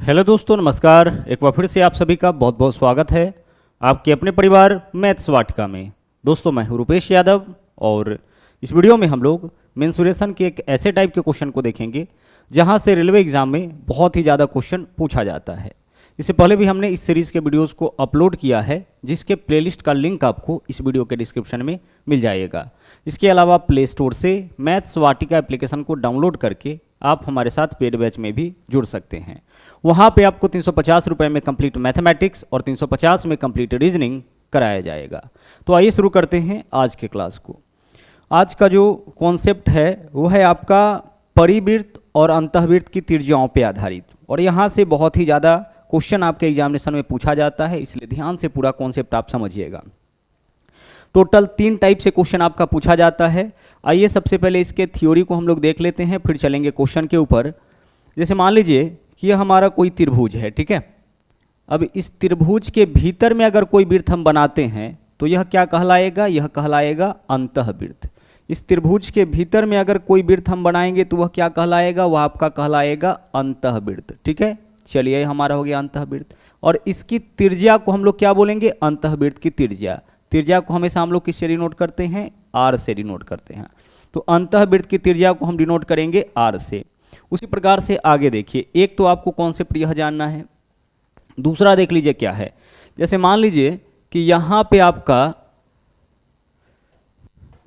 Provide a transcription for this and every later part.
Hello दोस्तों, नमस्कार। एक बार फिर से आप सभी का बहुत बहुत स्वागत है आपके अपने परिवार मैथ्स वाटिका में। दोस्तों, मैं हूं रूपेश यादव और इस वीडियो में हम लोग मेंसुरेशन के एक ऐसे टाइप के क्वेश्चन को देखेंगे जहां से रेलवे एग्जाम में बहुत ही ज़्यादा क्वेश्चन पूछा जाता है। इससे पहले भी हमने इस सीरीज़ के वीडियोज़ को अपलोड किया है, जिसके प्लेलिस्ट का लिंक आपको इस वीडियो के डिस्क्रिप्शन में मिल जाएगा। इसके अलावा प्ले स्टोर से मैथ्स वाटिका एप्लीकेशन को डाउनलोड करके आप हमारे साथ पेड बैच में भी जुड़ सकते हैं। वहाँ पे आपको 350 रुपये में कंप्लीट मैथमेटिक्स और 350 में कंप्लीट रीजनिंग कराया जाएगा। तो आइए शुरू करते हैं आज के क्लास को। आज का जो कॉन्सेप्ट है वो है आपका परिवृत्त और अंतःवृत्त की त्रिज्याओं पे आधारित, और यहाँ से बहुत ही ज़्यादा क्वेश्चन आपके एग्जामिनेशन में पूछा जाता है, इसलिए ध्यान से पूरा कॉन्सेप्ट आप समझिएगा। टोटल 3 टाइप से क्वेश्चन आपका पूछा जाता है। आइए सबसे पहले इसके थ्योरी को हम लोग देख लेते हैं, फिर चलेंगे क्वेश्चन के ऊपर। जैसे मान लीजिए कि यह हमारा कोई त्रिभुज है, ठीक है। अब इस त्रिभुज के भीतर में अगर कोई वृत्त हम बनाते हैं तो यह क्या कहलाएगा? यह कहलाएगा अंतःवृत्त। इस त्रिभुज के भीतर में अगर कोई वृत्त हम बनाएंगे तो वह क्या कहलाएगा? वह आपका कहलाएगा अंतःवृत्त, ठीक है। चलिए, हमारा हो गया अंतःवृत्त। और इसकी त्रिज्या को हम लोग क्या बोलेंगे? अंतःवृत्त की त्रिज्या। त्रिज्या को हमेशा हम लोग किससे डिनोट करते हैं? आर से डिनोट करते हैं। तो अंतःवृत्त की त्रिज्या को हम डिनोट करेंगे आर से। उसी प्रकार से आगे देखिए, एक तो आपको कॉन्सेप्ट यह जानना है, दूसरा देख लीजिए क्या है। जैसे मान लीजिए कि यहाँ पे आपका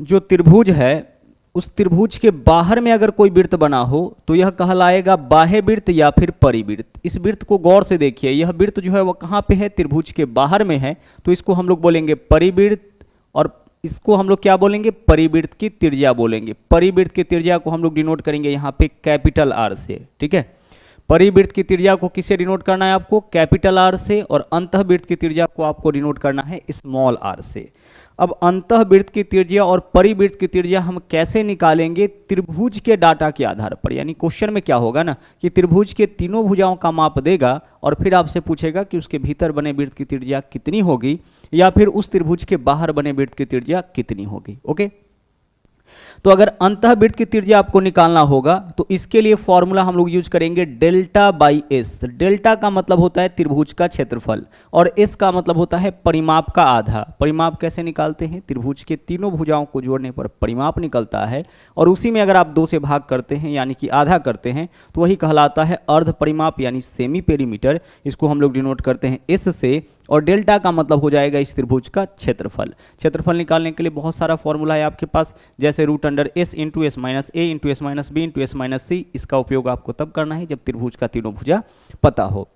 जो त्रिभुज है, उस त्रिभुज के बाहर में अगर कोई वृत्त बना हो तो यह कहलाएगा बाह्य वृत्त या फिर परिवृत्त। इस वृत्त को गौर से देखिए, यह वृत्त जो है वह कहाँ पे है? त्रिभुज के बाहर में है, तो इसको हम लोग बोलेंगे परिवृत्त, और इसको हम लोग क्या बोलेंगे? परिवृत्त की त्रिज्या बोलेंगे। परिवृत्त की त्रिज्या को हम लोग डिनोट करेंगे यहाँ पे कैपिटल आर से, ठीक है। परिवृत्त की त्रिज्या को किससे डिनोट करना है आपको? कैपिटल आर से। और अंतःवृत्त की त्रिज्या को आपको डिनोट करना है स्मॉल आर से। अब अंतःवृत्त की त्रिज्या और परिवृत्त की त्रिज्या हम कैसे निकालेंगे? त्रिभुज के डाटा के आधार पर। यानी क्वेश्चन में क्या होगा ना कि त्रिभुज के तीनों भुजाओं का माप देगा और फिर आपसे पूछेगा कि उसके भीतर बने वृत्त की त्रिज्या कितनी होगी, या फिर उस त्रिभुज के बाहर बने वृत्त की त्रिज्या कितनी होगी। ओके, तो अगर अंतःवृत्त की त्रिज्या आपको निकालना होगा तो इसके लिए फॉर्मूला हम लोग यूज करेंगे डेल्टा बाई एस। डेल्टा का मतलब होता है त्रिभुज का क्षेत्रफल और एस का मतलब होता है परिमाप का आधा। परिमाप कैसे निकालते हैं? त्रिभुज के तीनों भुजाओं को जोड़ने पर परिमाप निकलता है, और उसी में अगर आप 2 से भाग करते हैं यानी कि आधा करते हैं तो वही कहलाता है अर्ध परिमाप यानी सेमी पेरीमीटर। इसको हम लोग डिनोट करते हैं एस से, और डेल्टा का मतलब हो जाएगा इस त्रिभुज का क्षेत्रफल। क्षेत्रफल निकालने के लिए बहुत सारा फॉर्मूला है आपके पास, जैसे root under S into S minus A into S minus B into S minus C. इसका उपयोग आपको तब करना है जब त्रिभुज का तीनों भुजा पता हो।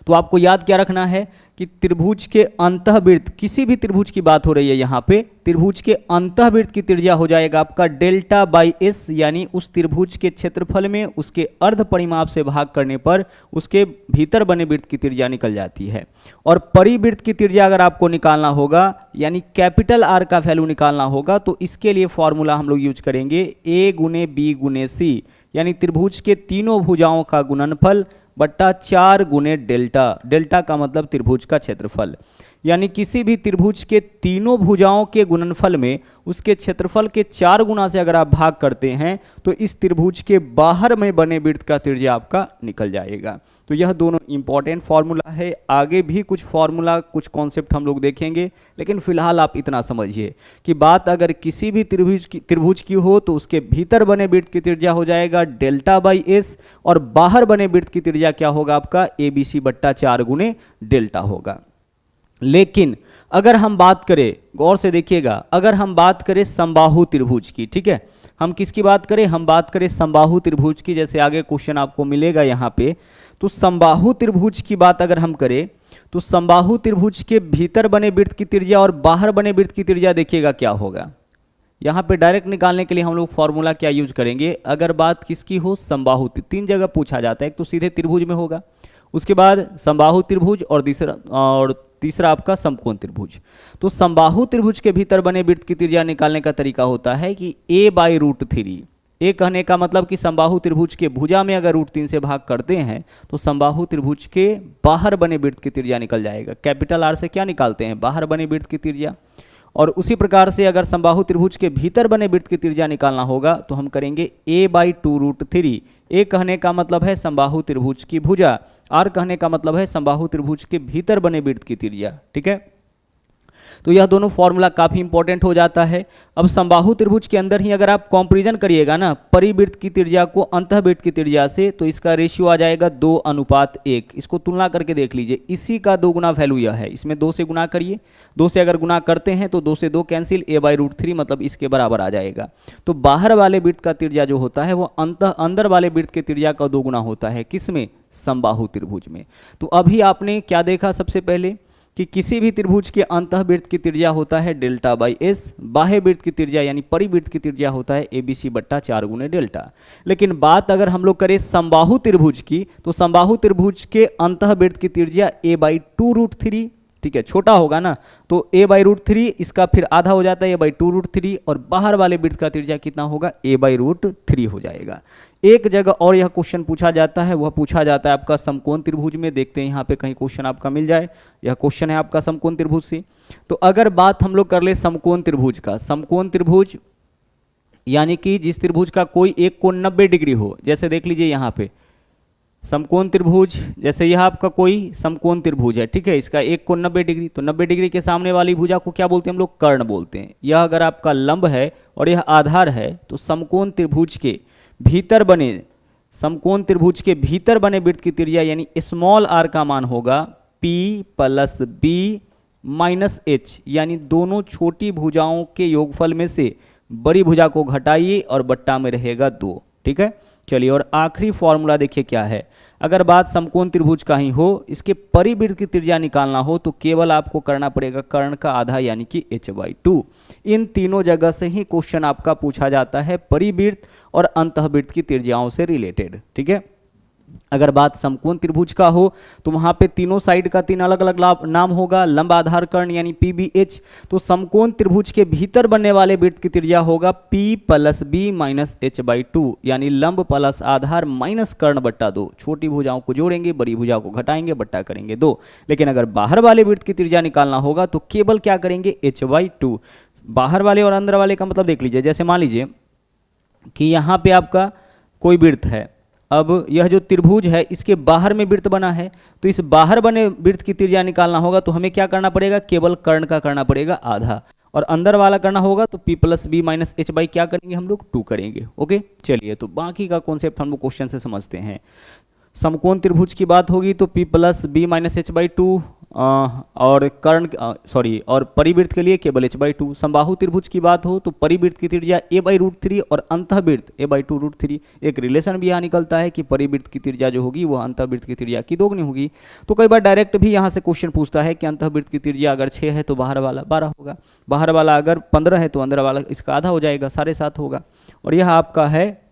तो आपको याद क्या रखना है कि त्रिभुज के अंतःवृत्त, किसी भी त्रिभुज की बात हो रही है यहाँ पे, त्रिभुज के अंतःवृत्त की त्रिज्या हो जाएगा आपका डेल्टा बाई एस, यानी उस त्रिभुज के क्षेत्रफल में उसके अर्ध परिमाप से भाग करने पर उसके भीतर बने वृत्त की त्रिज्या निकल जाती है। और परिवृत्त की त्रिज्या अगर आपको निकालना होगा यानी कैपिटल आर का वैल्यू निकालना होगा तो इसके लिए फॉर्मूला हम लोग यूज करेंगे ए गुने बी गुने सी, यानी त्रिभुज के तीनों भुजाओं का गुणनफल बट्टा 4 गुने डेल्टा। डेल्टा का मतलब त्रिभुज का क्षेत्रफल, यानी किसी भी त्रिभुज के तीनों भुजाओं के गुणनफल में उसके क्षेत्रफल के 4 गुना से अगर आप भाग करते हैं तो इस त्रिभुज के बाहर में बने वृत्त का त्रिज्या आपका निकल जाएगा। तो यह दोनों इंपॉर्टेंट फार्मूला है। आगे भी कुछ फार्मूला, कुछ कॉन्सेप्ट हम लोग देखेंगे, लेकिन फिलहाल आप इतना समझिए कि बात अगर किसी भी त्रिभुज की हो तो उसके भीतर बने वृत्त की त्रिज्या हो जाएगा डेल्टा बाई एस, और बाहर बने वृत्त की त्रिज्या क्या होगा आपका? ए बी सी बट्टा 4 गुने डेल्टा होगा। लेकिन अगर हम बात करें, गौर से देखिएगा, अगर हम बात करें समबाहु त्रिभुज की, ठीक है, हम किसकी बात करें? हम बात करें समबाहु त्रिभुज की। जैसे आगे क्वेश्चन आपको मिलेगा यहाँ पे, तो समबाहु त्रिभुज की बात अगर हम करें तो समबाहु त्रिभुज के भीतर बने वृत्त की त्रिज्या और बाहर बने वृत्त की त्रिज्या देखिएगा क्या होगा। यहाँ पे डायरेक्ट निकालने के लिए हम लोग फॉर्मूला क्या यूज करेंगे? अगर बात किसकी हो? समबाहु। 3 जगह पूछा जाता है, एक तो सीधे त्रिभुज में होगा, उसके बाद समबाहु त्रिभुज, और तीसरा आपका समकोण त्रिभुज। तो समबाहु त्रिभुज के भीतर बने वृत्त की त्रिज्या निकालने का तरीका होता है कि a बाई रूट 3। ए कहने का मतलब कि समबाहु त्रिभुज के भुजा में अगर रूट 3 से भाग करते हैं तो समबाहु त्रिभुज के बाहर बने वृत्त की त्रिज्या निकल जाएगा। कैपिटल आर से क्या निकालते हैं? बाहर बने वृत्त की त्रिज्या। और उसी प्रकार से अगर समबाहु त्रिभुज के भीतर बने वृत्त की त्रिज्या निकालना होगा तो हम करेंगे a/2√3। a कहने का मतलब है समबाहु त्रिभुज की भुजा, r कहने का मतलब है समबाहु त्रिभुज के भीतर बने वृत्त की त्रिज्या। ठीक है, तो यह दोनों फॉर्मूला काफी इंपॉर्टेंट हो जाता है। अब समबाहु त्रिभुज के अंदर ही अगर आप कंपैरिजन करिएगा ना परिवृत्त की त्रिज्या को अंतःवृत्त की त्रिज्या से, तो इसका रेशियो आ जाएगा 2:1। इसको तुलना करके देख लीजिए, इसी का 2 गुना वैल्यू यह है, इसमें 2 से गुना करिए, 2 से अगर गुना करते हैं तो 2 से 2 कैंसिल, a/√3 मतलब इसके बराबर आ जाएगा। तो बाहर वाले वृत्त का त्रिज्या जो होता है वो अंदर वाले वृत्त के त्रिज्या का 2 गुना होता है। किसमें? समबाहु त्रिभुज में। तो अभी आपने क्या देखा सबसे पहले कि किसी भी त्रिभुज के अंतःवृत्त की त्रिज्या होता है डेल्टा/s, बाह्य वृत्त की त्रिज्या यानी परिवृत्त की त्रिज्या होता है abc/4 गुने डेल्टा। लेकिन बात अगर हम लोग करें समबाहु त्रिभुज की, तो समबाहु त्रिभुज के अंतःवृत्त की त्रिज्या a/2√3, ठीक है, छोटा होगा ना, तो a/√3 इसका फिर आधा हो जाता है a/2√3, और बाहर वाले वृत्त का त्रिज्या कितना होगा? a/√3 हो जाएगा। एक जगह और यह क्वेश्चन पूछा जाता है, वह पूछा जाता है आपका समकोण त्रिभुज में। देखते हैं यहाँ पे कहीं क्वेश्चन आपका मिल जाए। यह क्वेश्चन है आपका समकोण त्रिभुज से। तो अगर बात हम लोग कर ले समकोण त्रिभुज का, समकोण त्रिभुज यानी कि जिस त्रिभुज का कोई एक कोण 90 डिग्री हो, जैसे देख लीजिए यहाँ पे समकोण त्रिभुज, जैसे यह आपका कोई समकोण त्रिभुज है, ठीक है, इसका एक कोण 90 डिग्री, तो 90 डिग्री के सामने वाली भुजा को क्या बोलते हैं हम लोग? कर्ण बोलते हैं। यह अगर आपका लंब है और यह आधार है, तो समकोण त्रिभुज के भीतर बने वृत्त की त्रिज्या यानी स्मॉल r का मान होगा p+b -h, यानी दोनों छोटी भुजाओं के योगफल में से बड़ी भुजा को घटाइए और बट्टा में रहेगा 2। ठीक है, चलिए, और आखिरी फॉर्मूला देखिए क्या है। अगर बात समकोण त्रिभुज का ही हो, इसके परिवृत्त की त्रिज्या निकालना हो तो केवल आपको करना पड़ेगा कर्ण का आधा यानी कि h/2। इन तीनों जगह से ही क्वेश्चन आपका पूछा जाता है परिवृत्त और अंतःवृत्त की त्रिज्याओं से रिलेटेड। ठीक है, अगर बात समकोण त्रिभुज का हो तो वहां पे तीनों साइड का 3 अलग अलग नाम होगा, लंब आधार कर्ण यानी PBH। तो समकोण त्रिभुज के भीतर बनने वाले वृत्त की त्रिज्या होगा p+b -h/2, यानी लंब प्लस आधार माइनस कर्ण बट्टा 2। छोटी भुजाओं को जोड़ेंगे, बड़ी भुजा को घटाएंगे, बट्टा करेंगे 2। लेकिन अगर बाहर वाले वृत्त की त्रिज्या निकालना होगा तो केवल क्या करेंगे? h/2। बाहर वाले और अंदर वाले का मतलब देख लीजिए, जैसे मान लीजिए कि यहाँ पे आपका कोई वृत्त है, अब यह जो त्रिभुज है इसके बाहर में वृत्त बना है, तो इस बाहर बने वृत्त की त्रिज्या निकालना होगा तो हमें क्या करना पड़ेगा? केवल कर्ण का करना पड़ेगा आधा, और अंदर वाला करना होगा तो p+b -h/ क्या करेंगे हम लोग? 2 करेंगे। ओके, चलिए, तो बाकी का कॉन्सेप्ट हम लोग क्वेश्चन से समझते हैं। समकोण त्रिभुज की बात होगी तो p+b -h/2 और और परिवृत्त के लिए केवल h/2। समबाहु त्रिभुज की बात हो तो परिवृत्त की त्रिज्या a/√3 और अंतःवृत्त a/2√3। एक रिलेशन भी यहाँ निकलता है कि परिवृत्त की त्रिज्या जो होगी वह अंतःवृत्त की त्रिज्या की 2 गुनी होगी। तो कई बार डायरेक्ट भी यहाँ से क्वेश्चन पूछता है कि अंतःवृत्त की त्रिज्या अगर 6 है तो बाहर वाला 12 होगा, बाहर वाला अगर 15 है तो अंदर वाला इसका आधा हो जाएगा, 7.5 होगा। और यह आपका है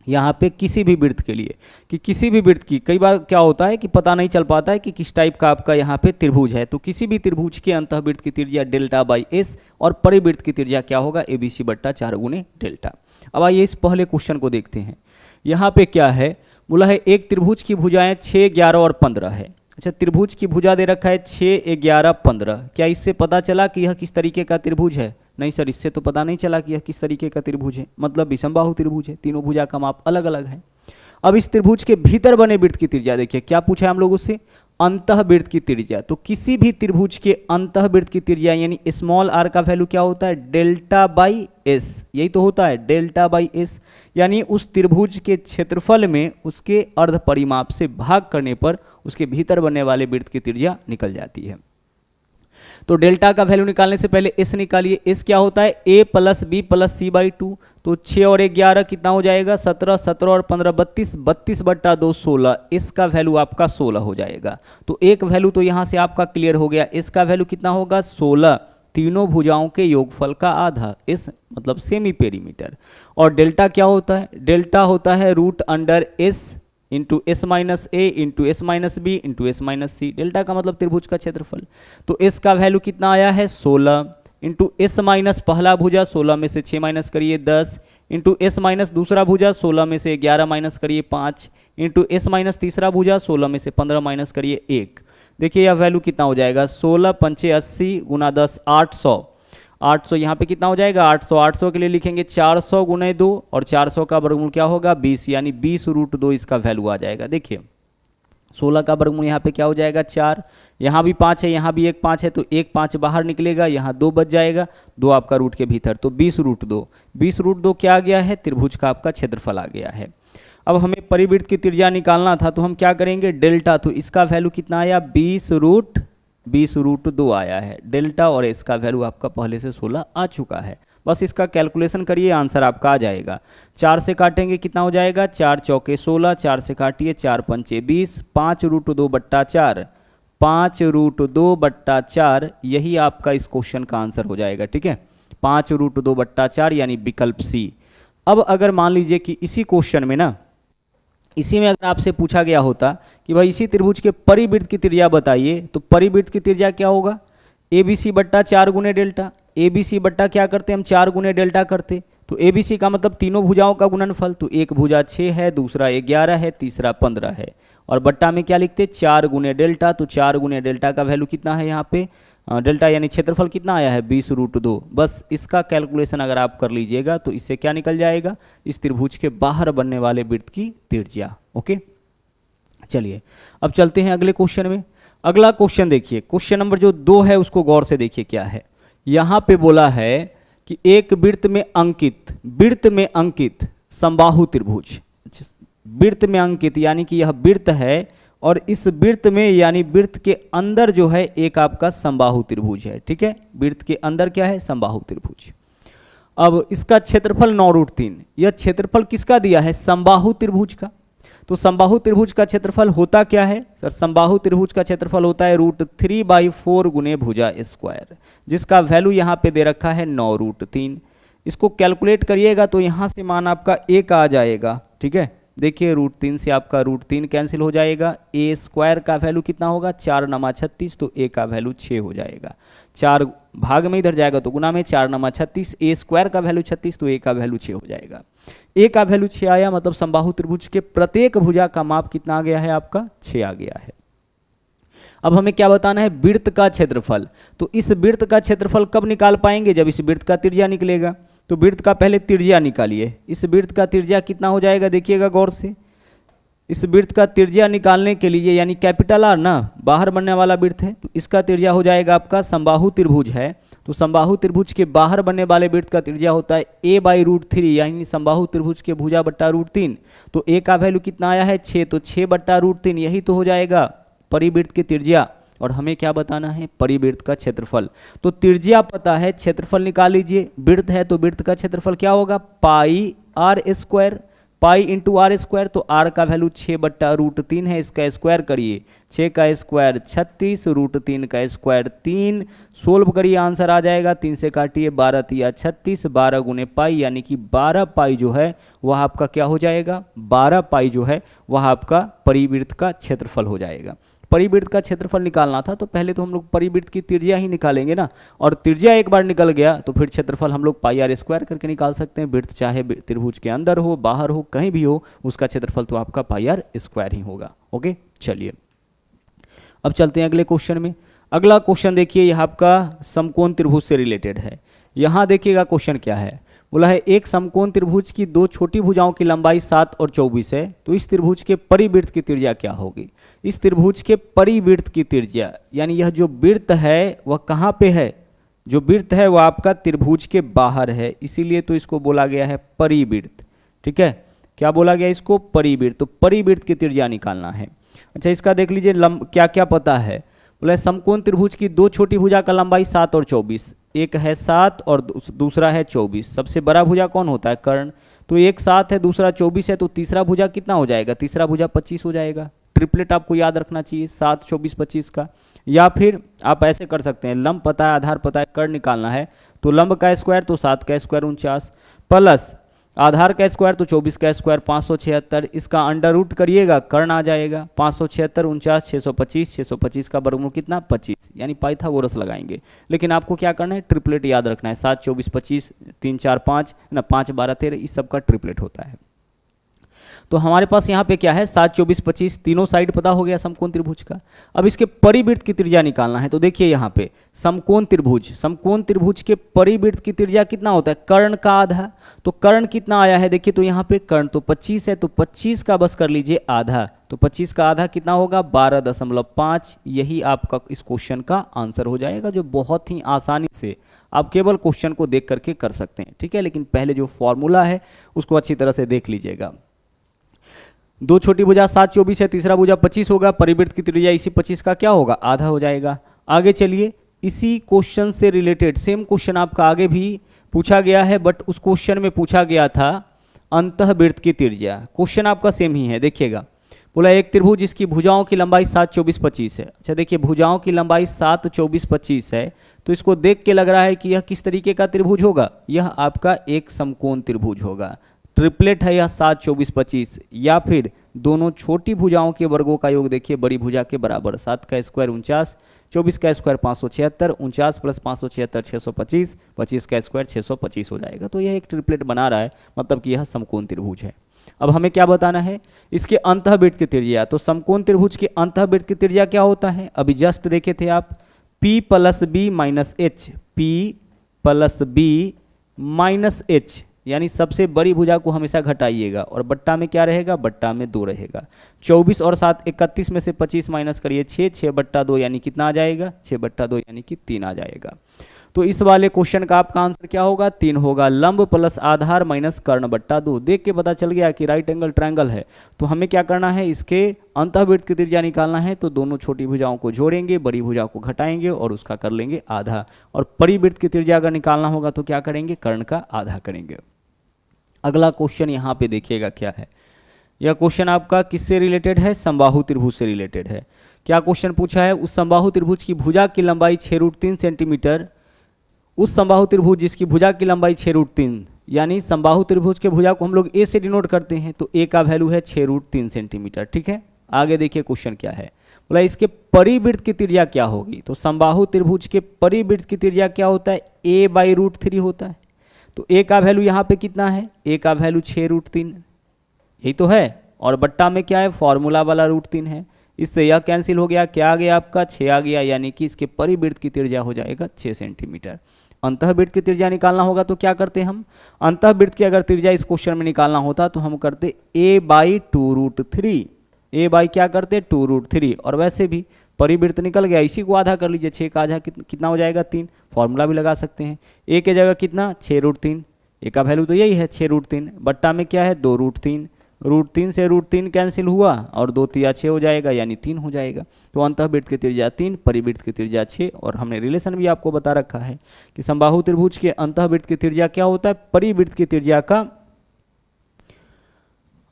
यहाँ पे किसी भी वृत्त के लिए, कि किसी भी वृत्त की, कई बार क्या होता है कि पता नहीं चल पाता है कि किस टाइप का आपका यहाँ पे त्रिभुज है, तो किसी भी त्रिभुज के अंतःवृत्त की त्रिज्या डेल्टा/s और परिवृत्त की त्रिज्या क्या होगा? abc/4 गुने डेल्टा। अब आइए इस पहले क्वेश्चन को देखते हैं। यहाँ पे क्या है, बोला है एक त्रिभुज की भुजाएं 6, 11 और 15 है। अच्छा, त्रिभुज की भुजा दे रखा है 6, 11, 15। क्या इससे पता चला कि यह किस तरीके का त्रिभुज है? नहीं सर, इससे तो पता नहीं चला कि यह किस तरीके का त्रिभुज है, मतलब विषमबाहु त्रिभुज है, तीनों भुजा का माप अलग अलग है। अब इस त्रिभुज के भीतर बने वृत्त की त्रिज्या देखिए क्या पूछा है हम लोग उससे? अंतःवृत्त की त्रिज्या। तो किसी भी त्रिभुज के अंतःवृत्त की त्रिज्या यानी स्मॉल r का वैल्यू क्या होता है? डेल्टा/s। यही तो होता है डेल्टा/s, यानी उस त्रिभुज के क्षेत्रफल में उसके अर्ध परिमाप से भाग करने पर उसके भीतर बनने वाले वृत्त की त्रिज्या निकल जाती है। तो डेल्टा का वैल्यू निकालने से पहले s निकालिए। s क्या होता है? a+b+c/2। तो 6 और 11 कितना हो जाएगा? 17, 17 और 15 32, 32/2 16। s का वैल्यू आपका 16 हो जाएगा। तो एक वैल्यू तो यहाँ से आपका क्लियर हो गया। s का वैल्यू कितना होगा? 16, तीनों भुजाओं के योगफल का आधा, s मतलब सेमी पेरीमीटर। और डेल्टा क्या होता है? डेल्टा होता है √s into s - a into s - b into s - c। Delta का मतलब त्रिभुज का क्षेत्रफल। तो s का वैल्यू कितना आया है? 16 इंटू s माइनस पहला भुजा 16 में से 6 माइनस करिए 10 इंटू s माइनस दूसरा भुजा 16 में से 11 माइनस करिए 5 इंटू s माइनस तीसरा भुजा 16 में से 15 माइनस करिए 1। देखिए यह वैल्यू कितना हो जाएगा? 16 × 5 = 80 × 10 = 800। 800 यहाँ पे कितना हो जाएगा 800, 800 के लिए लिखेंगे 400 गुने 2 और 400 का वर्गमूल क्या होगा 20, यानी 20√2 इसका वैल्यू आ जाएगा। देखिए 16 का वर्गमूल यहाँ पे क्या हो जाएगा 4, यहाँ भी 5 है, यहाँ भी एक 5 है, तो एक 5 बाहर निकलेगा, यहाँ 2 बच जाएगा, 2 आपका रूट के भीतर, तो 20√2, 20√2 क्या आ गया है त्रिभुज का आपका क्षेत्रफल आ गया है। अब हमें परिवृत्त की त्रिज्या निकालना था, तो हम क्या करेंगे डेल्टा, तो इसका वैल्यू कितना आया 20√2 आया है डेल्टा, और इसका वैल्यू आपका पहले से 16 आ चुका है। बस इसका कैलकुलेशन करिए, आंसर आपका आ जाएगा। 4 से काटेंगे कितना हो जाएगा 4 चौके 16, 4 से काटिए 4 पंचे 20, 5√2/4, 5√2/4 यही आपका इस क्वेश्चन का आंसर हो जाएगा। ठीक है 5√2/4 यानी विकल्प सी। अब अगर मान लीजिए कि इसी क्वेश्चन में ना, इसी में अगर आपसे पूछा गया होता कि भाई इसी त्रिभुज के परिवृत्त की त्रिज्या बताइए, तो परिवृत्त की त्रिज्या क्या होगा ABC/4 गुने डेल्टा। ABC बट्टा क्या करते हम 4 गुने डेल्टा करते, तो ABC का मतलब तीनों भुजाओं का गुणनफल, तो एक भुजा 6 है, दूसरा 11 है, तीसरा 15 है, और बट्टा में क्या लिखते 4 गुने डेल्टा, तो 4 गुने डेल्टा का वैल्यू कितना है यहाँ पे डेल्टा यानी क्षेत्रफल कितना आया है 20√2। बस इसका कैलकुलेशन अगर आप कर लीजिएगा तो इससे क्या निकल जाएगा इस त्रिभुज के बाहर बनने वाले वृत्त की त्रिज्या। ओके चलिए अब चलते हैं अगले क्वेश्चन में। अगला क्वेश्चन देखिए, क्वेश्चन नंबर जो 2 है उसको गौर से देखिए क्या है। यहाँ पे बोला है कि एक वृत्त में अंकित समबाहु त्रिभुज, वृत्त में अंकित यानी कि यह वृत्त है और इस वृत्त में यानी वृत्त के अंदर जो है एक आपका समबाहु त्रिभुज है। ठीक है वृत्त के अंदर क्या है समबाहु त्रिभुज। अब इसका क्षेत्रफल 9√3, यह क्षेत्रफल किसका दिया है समबाहु त्रिभुज का। तो समबाहु त्रिभुज का क्षेत्रफल होता क्या है सर, समबाहु त्रिभुज का क्षेत्रफल होता है √3/4 गुने भुजा स्क्वायर, जिसका वैल्यू यहाँ पे दे रखा है 9√3। इसको कैलकुलेट करिएगा तो यहाँ से मान आपका 1 आ जाएगा। ठीक है देखिए √3 से आपका √3 कैंसिल हो जाएगा, ए स्क्वायर का वैल्यू कितना होगा 4 × 36, तो ए का वैल्यू 6 हो जाएगा, 4 भाग में इधर जाएगा तो गुना में 4 × 36, ए स्क्वायर का वैल्यू 36, तो ए का वैल्यू 6 हो जाएगा। ए का वैल्यू 6 आया, मतलब समबाहु त्रिभुज के प्रत्येक भुजा का माप कितना आ गया है आपका 6 आ गया है। अब हमें क्या बताना है वृत्त का क्षेत्रफल। तो इस वृत्त का क्षेत्रफल कब निकाल पाएंगे जब इस वृत्त का त्रिज्या निकलेगा। तो वृत्त का पहले त्रिज्या निकालिए, इस वृत्त का त्रिज्या कितना हो जाएगा देखिएगा गौर से। इस वृत्त का त्रिज्या निकालने के लिए यानी कैपिटल आर ना बाहर बनने वाला वृत्त है, तो इसका त्रिज्या हो जाएगा आपका समबाहु त्रिभुज है, तो समबाहु त्रिभुज के बाहर बनने वाले वृत्त का त्रिज्या होता है a/√3 यानी समबाहु त्रिभुज के भुजा बट्टा √3। तो a का वैल्यू कितना आया है 6, तो 6/√3 यही तो हो जाएगा परिवृत्त की त्रिज्या। और हमें क्या बताना है परिवृत्त का क्षेत्रफल। तो त्रिज्या पता है, क्षेत्रफल निकाल लीजिए। वृत्त है तो वृत्त का क्षेत्रफल क्या होगा πr², pi into R square, तो आर का वैल्यू 6/√3 है, इसका स्क्वायर करिए 6 का स्क्वायर 36, √3 का स्क्वायर 3, सोल्व करिए आंसर आ जाएगा 3 से काटिए 12 × 36, 12 गुने पाई यानी कि 12 पाई जो है वह आपका क्या हो जाएगा 12 पाई जो है वह आपका परिवृत्त का क्षेत्रफल हो जाएगा। परिवृत्त का क्षेत्रफल निकालना था तो पहले तो हम लोग परिवृत्त की त्रिज्या ही निकालेंगे ना, और त्रिज्या एक बार निकल गया तो फिर क्षेत्रफल हम लोग πr² करके निकाल सकते हैं। वृत्त चाहे त्रिभुज के अंदर हो बाहर हो कहीं भी हो उसका क्षेत्रफल तो आपका πr² ही होगा। ओके चलिए अब चलते हैं अगले क्वेश्चन में। अगला क्वेश्चन देखिए यह आपका समकोण त्रिभुज से रिलेटेड है। यहाँ देखिएगा क्वेश्चन क्या है, बोला है एक समकोण त्रिभुज की दो छोटी भुजाओं की लंबाई 7 और 24 है, तो इस त्रिभुज के परिवृत्त की त्रिज्या क्या होगी। इस त्रिभुज के परिवृत्त की त्रिज्या यानी यह जो वृत्त है वह कहाँ पे है, जो वृत्त है वह आपका त्रिभुज के बाहर है, इसीलिए तो इसको बोला गया है परिवृत्त। ठीक है क्या बोला गया इसको परिवृत्त, तो परिवृत्त की त्रिज्या निकालना है। अच्छा इसका देख लीजिए क्या क्या पता है, बोला समकोण त्रिभुज की दो छोटी भुजा का लंबाई 7 और 24, एक है 7 और दूसरा है 24। सबसे बड़ा भुजा कौन होता है कर्ण, तो एक 7 है दूसरा 24 है, तो तीसरा भुजा कितना हो जाएगा, तीसरा भुजा 25 हो जाएगा। ट्रिपलेट आपको याद रखना चाहिए 7 24 25 का। या फिर आप ऐसे कर सकते हैं लंब पता है आधार पता है कर्ण निकालना है, तो लंब का स्क्वायर तो 7 का स्क्वायर 49 प्लस आधार का स्क्वायर तो 24 का स्क्वायर 576, इसका अंडर रूट करिएगा कर्ण आ जाएगा 576 49 625, 625 का वर्गमूल कितना 25, यानी पाइथागोरस लगाएंगे। लेकिन आपको क्या करना है ट्रिपलेट याद रखना है 7 24 25 3 4 5 ना 5 12 13 इस सब का ट्रिपलेट होता है। तो हमारे पास यहाँ पे क्या है 7, 24, 25 तीनों साइड पता हो गया समकोण त्रिभुज का। अब इसके परिवृत्त की त्रिज्या निकालना है। तो देखिए यहाँ पे समकोण त्रिभुज के परिवृत्त की त्रिज्या कितना होता है, कर्ण का आधा। तो कर्ण कितना आया है देखिए, तो यहाँ पे कर्ण तो 25 है, तो 25 का बस कर लीजिए आधा। तो 25 का आधा कितना होगा, 12.5। यही आपका इस क्वेश्चन का आंसर हो जाएगा, जो बहुत ही आसानी से आप केवल क्वेश्चन को देख करके कर सकते हैं। ठीक है, लेकिन पहले जो फॉर्मूला है उसको अच्छी तरह से देख लीजिएगा। दो छोटी भुजा 7, 24 है, तीसरा भुजा 25 होगा, परिवृत्त की त्रिज्या इसी 25 का क्या होगा, आधा हो जाएगा। आगे चलिए, इसी क्वेश्चन से रिलेटेड सेम क्वेश्चन आपका आगे भी पूछा गया है, बट उस क्वेश्चन में पूछा गया था अंतःवृत्त की त्रिज्या। क्वेश्चन आपका सेम ही है, देखिएगा। बोला एक त्रिभुज जिसकी भुजाओं की लंबाई 7, 24, 25 है। अच्छा देखिए, भुजाओं की लंबाई 7, 24, 25 है, तो इसको देख के लग रहा है कि यह किस तरीके का त्रिभुज होगा, यह आपका एक समकोण त्रिभुज होगा। ट्रिपलेट है यह 7, 24, 25, या फिर दोनों छोटी भुजाओं के वर्गों का योग देखिए बड़ी भुजा के बराबर। 7 का स्क्वायर 49, 24 का स्क्वायर 576, 49 प्लस 576 625, 25 का स्क्वायर 625 हो जाएगा। तो यह एक ट्रिपलेट बना रहा है, मतलब कि यह समकोण त्रिभुज है। अब हमें क्या बताना है, इसके अंतःवृत्त की त्रिज्या। तो समकोण त्रिभुज के अंतःवृत्त की त्रिज्या क्या होता है, अभी जस्ट देखे थे आप, P plus B minus H, P plus B minus H, यानी सबसे बड़ी भुजा को हमेशा घटाइएगा, और बट्टा में क्या रहेगा, बट्टा में 2 रहेगा। 24 और 7 31 में से 25 माइनस करिए 6, 6 बट्टा 2 यानी कितना आ जाएगा, 6 बट्टा 2 यानी कि 3 आ जाएगा। तो इस वाले क्वेश्चन का आपका आंसर क्या होगा, 3 होगा। लंब प्लस आधार माइनस कर्ण बट्टा 2। देख के पता चल गया कि राइट एंगल ट्रायंगल है। तो हमें क्या करना है, इसके अंतःवृत्त की त्रिज्या निकालना है। तो दोनों छोटी भुजाओं को जोड़ेंगे, बड़ी भुजा को घटाएंगे और उसका कर लेंगे आधा। और परिवृत्त की त्रिज्या अगर निकालना होगा तो क्या करेंगे, कर्ण का आधा करेंगे। अगला क्वेश्चन यहाँ पे देखिएगा क्या है। यह क्वेश्चन आपका किससे रिलेटेड है, समबाहु त्रिभुज से रिलेटेड है। क्या क्वेश्चन पूछा है, उस समबाहु त्रिभुज की भुजा की लंबाई 6√3 सेंटीमीटर, उस समबाहु त्रिभुज जिसकी भुजा की लंबाई 6√3, यानी समबाहु त्रिभुज के भुजा को हम लोग ए से डिनोट करते हैं, तो ए का वैल्यू है 6√3 सेंटीमीटर। ठीक है, आगे देखिए क्वेश्चन क्या है। बोला इसके परिवृत्त की त्रिज्या क्या होगी। तो समबाहु त्रिभुज के परिवृत्त की त्रिज्या क्या होता है, a/√3 होता है। तो a का वैल्यू यहाँ पे कितना है, a का वैल्यू 6√3, यही तो है, और बट्टा में क्या है, फॉर्मूला वाला √3 है। इससे यह कैंसिल हो गया, क्या आ गया आपका, 6 आ गया, यानी कि इसके परिवृत्त की त्रिज्या हो जाएगा 6 सेंटीमीटर। अंतःवृत्त की त्रिज्या निकालना होगा तो क्या करते हम, अंतःवृत्त की अगर त्रिज्या इस क्वेश्चन में निकालना होता तो हम करते a/2√3, a बाई क्या करते 2√3, और वैसे भी परिवृत्त निकल गया, इसी को आधा कर लीजिए, 6 का आधा कितना हो जाएगा 3, फॉर्मूला भी लगा सकते हैं। a के जगह कितना 6√3, a का वैल्यू तो यही है 6√3, बट्टा में क्या है 2√3, √3 से √3 कैंसिल हुआ और 2 तिया 6 हो जाएगा, यानी 3 हो जाएगा। तो अंतःवृत्त की त्रिज्या 3, परिवृत्त की त्रिज्या 6, और हमने रिलेशन भी आपको बता रखा है कि समबाहु त्रिभुज के अंतःवृत्त की त्रिज्या क्या होता है, परिवृत्त की त्रिज्या का,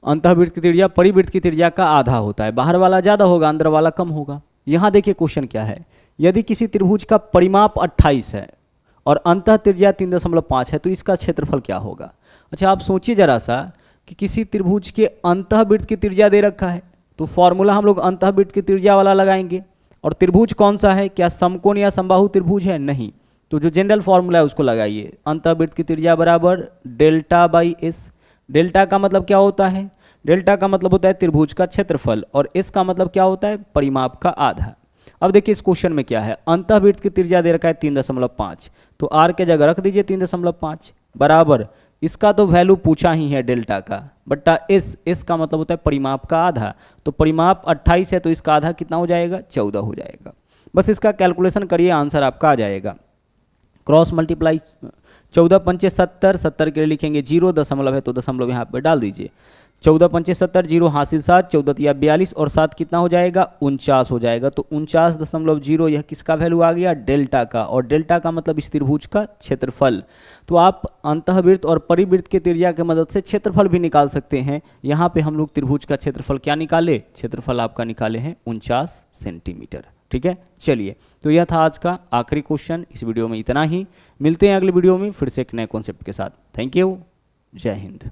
अंतःवृत्त की त्रिज्या परिवृत्त की त्रिज्या का आधा होता है। बाहर वाला ज़्यादा होगा, अंदर वाला कम होगा। यहाँ देखिए क्वेश्चन क्या है, यदि किसी त्रिभुज का परिमाप 28 है और अंतः त्रिज्या 3.5 है तो इसका क्षेत्रफल क्या होगा। अच्छा आप सोचिए जरा सा कि किसी त्रिभुज के अंतःवृत्त की त्रिज्या दे रखा है, तो फॉर्मूला हम लोग अंतःवृत्त की त्रिज्या वाला लगाएंगे। और त्रिभुज कौन सा है, क्या समकोण या समबाहु त्रिभुज है, नहीं, तो जो जनरल फॉर्मूला है उसको लगाइए। अंतःवृत्त की त्रिज्या बराबर डेल्टा/s। डेल्टा का मतलब क्या होता है, डेल्टा का मतलब होता है त्रिभुज का क्षेत्रफल, और s का मतलब क्या होता है, परिमाप का आधा। अब देखिए इस क्वेश्चन में क्या है, अंतःवृत्त की त्रिज्या दे रखा है 3.5, तो r के जगह रख दीजिए 3.5 बराबर, इसका तो वैल्यू पूछा ही है डेल्टा का, बट्टा s का मतलब होता है परिमाप का आधा। तो परिमाप 28 है तो इसका आधा कितना हो जाएगा, 14 हो जाएगा। बस इसका कैलकुलेशन करिए, आंसर आपका आ जाएगा। क्रॉस मल्टीप्लाई 14 पंचे 70, 70 के लिए लिखेंगे 0, दशमलव है तो दशमलव यहाँ पे डाल दीजिए। 14 पंचे 70, 0 हासिल 7, 14 तिया 42 और 7 कितना हो जाएगा 49 हो जाएगा। तो 49.0 यह किसका वैल्यू आ गया, डेल्टा का, और डेल्टा का मतलब इस त्रिभुज का क्षेत्रफल। तो आप अंतःवृत्त और परिवृत्त के त्रिज्या की मदद से क्षेत्रफल भी निकाल सकते हैं। यहाँ पे हम लोग त्रिभुज का क्षेत्रफल क्या निकाले, क्षेत्रफल आपका निकाले हैं 49 सेंटीमीटर। ठीक है, चलिए तो यह था आज का आखिरी क्वेश्चन। इस वीडियो में इतना ही, मिलते हैं अगले वीडियो में फिर से एक नए कॉन्सेप्ट के साथ। थैंक यू, जय हिंद।